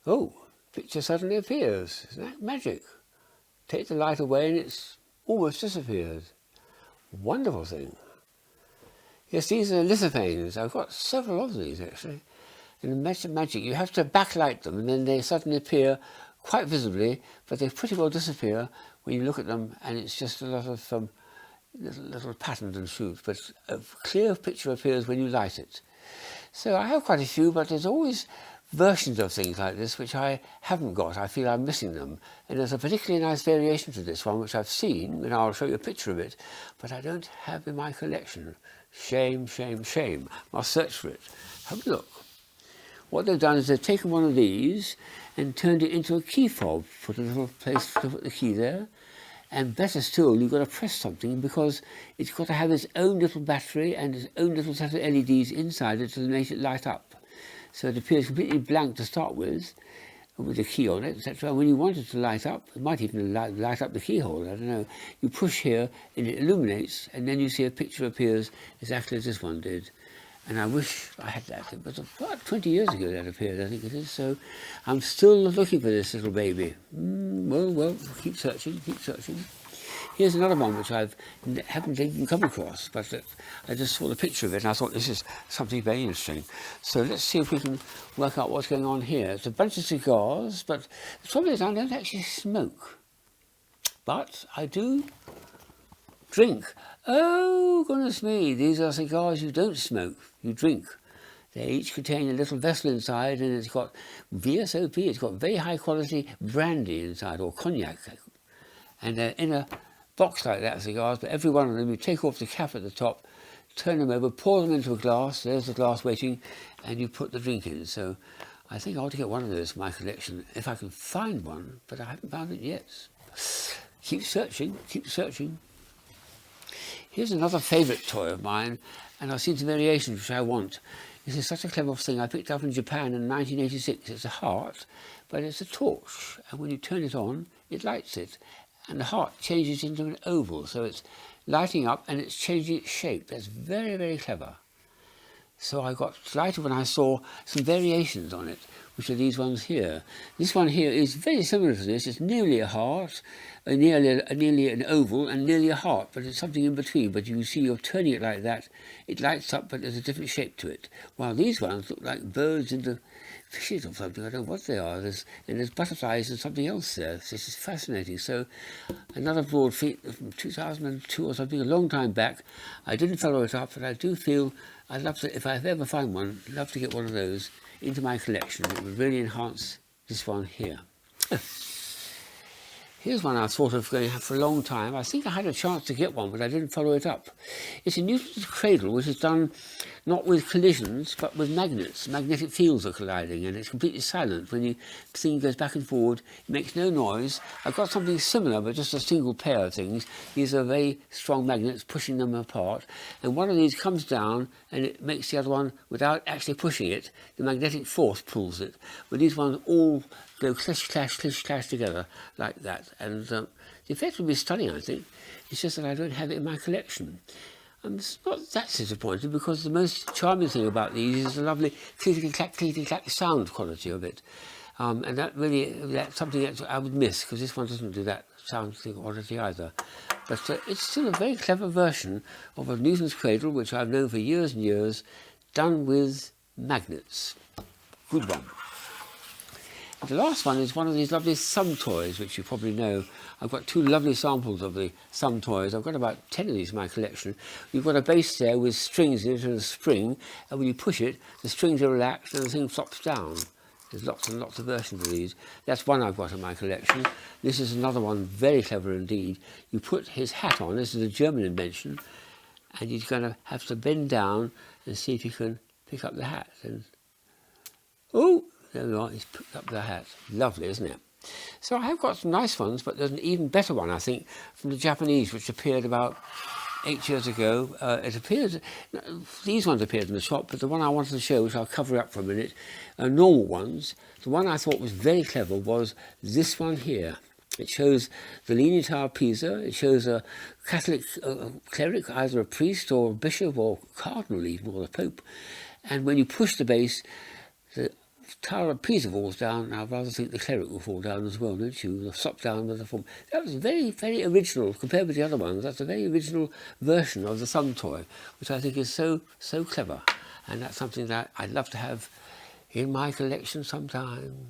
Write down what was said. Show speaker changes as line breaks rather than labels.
Oh, picture suddenly appears. Isn't that magic? Take the light away and it's almost disappeared. Wonderful thing. Yes, these are Lithophanes. I've got several of these actually. In magic, you have to backlight them and then they suddenly appear quite visibly, but they pretty well disappear when you look at them, and it's just a lot of little patterns and shoots, but a clear picture appears when you light it. So I have quite a few, but there's always versions of things like this which I haven't got. I feel I'm missing them. And there's a particularly nice variation to this one which I've seen, and I'll show you a picture of it, but I don't have in my collection. Shame, shame, shame. I'll search for it. Have a look. What they've done is they've taken one of these and turned it into a key fob, put a little place to put the key there, and better still, you've got to press something because it's got to have its own little battery and its own little set of LEDs inside it to make it light up. So it appears completely blank to start with a key on it, etc. And when you want it to light up, it might even light up the keyhole, I don't know. You push here and it illuminates, and then you see a picture appears exactly as this one did. And I wish I had that. It was about 20 years ago that appeared, I think it is. So I'm still looking for this little baby. Well, keep searching, keep searching. Here's another one which I haven't even come across, but I just saw the picture of it and I thought this is something very interesting. So let's see if we can work out what's going on here. It's a bunch of cigars, but the trouble is I don't actually smoke. But I do drink. Oh, goodness me, these are cigars you don't smoke, you drink. They each contain a little vessel inside, and it's got VSOP, it's got very high quality brandy inside, or cognac. And they're in a box like that, cigars, but every one of them, you take off the cap at the top, turn them over, pour them into a glass, there's the glass waiting, and you put the drink in. So I think I ought to get one of those in my collection, if I can find one, but I haven't found it yet. Keep searching, keep searching. Here's another favourite toy of mine, and I've seen some variations which I want. This is such a clever thing I picked up in Japan in 1986. It's a heart, but it's a torch, and when you turn it on, it lights it. And the heart changes into an oval, so it's lighting up and it's changing its shape. That's very, very clever. So I got delighted when I saw some variations on it, which are these ones here. This one here is very similar to this. It's nearly a heart, nearly an oval, and nearly a heart, but it's something in between. But you see, you're turning it like that, it lights up, but there's a different shape to it. While these ones look like birds into fishes or something. I don't know what they are. There's butterflies and something else there. This is fascinating. So another broad feet from 2002 or something, a long time back. I didn't follow it up, but I do feel I'd love to, if I ever find one, I'd love to get one of those into my collection. It would really enhance this one here. Here's one I thought of going to have for a long time. I think I had a chance to get one, but I didn't follow it up. It's a Newton's cradle, which is done not with collisions, but with magnets. Magnetic fields are colliding, and it's completely silent. When the thing goes back and forward, it makes no noise. I've got something similar, but just a single pair of things. These are very strong magnets, pushing them apart. And one of these comes down, and it makes the other one, without actually pushing it, the magnetic force pulls it. But these ones all go clash, clash together like that. And the effect will be stunning, I think. It's just that I don't have it in my collection. I'm not that disappointed, because the most charming thing about these is the lovely clickety-clack sound quality of it. And that's something that I would miss, because this one doesn't do that sound quality either. But it's still a very clever version of a Newton's cradle, which I've known for years and years, done with magnets. Good one. The last one is one of these lovely thumb toys, which you probably know. I've got two lovely samples of the thumb toys. I've got about 10 of these in my collection. You've got a base there with strings in it and a spring, and when you push it, the strings are relaxed and the thing flops down. There's lots and lots of versions of these. That's one I've got in my collection. This is another one, very clever indeed. You put his hat on, this is a German invention, and he's going to have to bend down and see if he can pick up the hat. And oh! There we are, he's picked up the hat. Lovely, isn't it? So I have got some nice ones, but there's an even better one, I think, from the Japanese, which appeared about 8 years ago. These ones appeared in the shop, but the one I wanted to show, which I'll cover up for a minute, are normal ones. The one I thought was very clever was this one here. It shows the Leaning Tower of Pisa. It shows a Catholic cleric, either a priest or a bishop or cardinal even, or the Pope. And when you push the base, the tile a piece of walls down, I'd rather think the cleric will fall down as well, don't you? The sop down with the form. That was very, very original compared with the other ones. That's a very original version of the thumb toy, which I think is so clever. And that's something that I'd love to have in my collection sometime.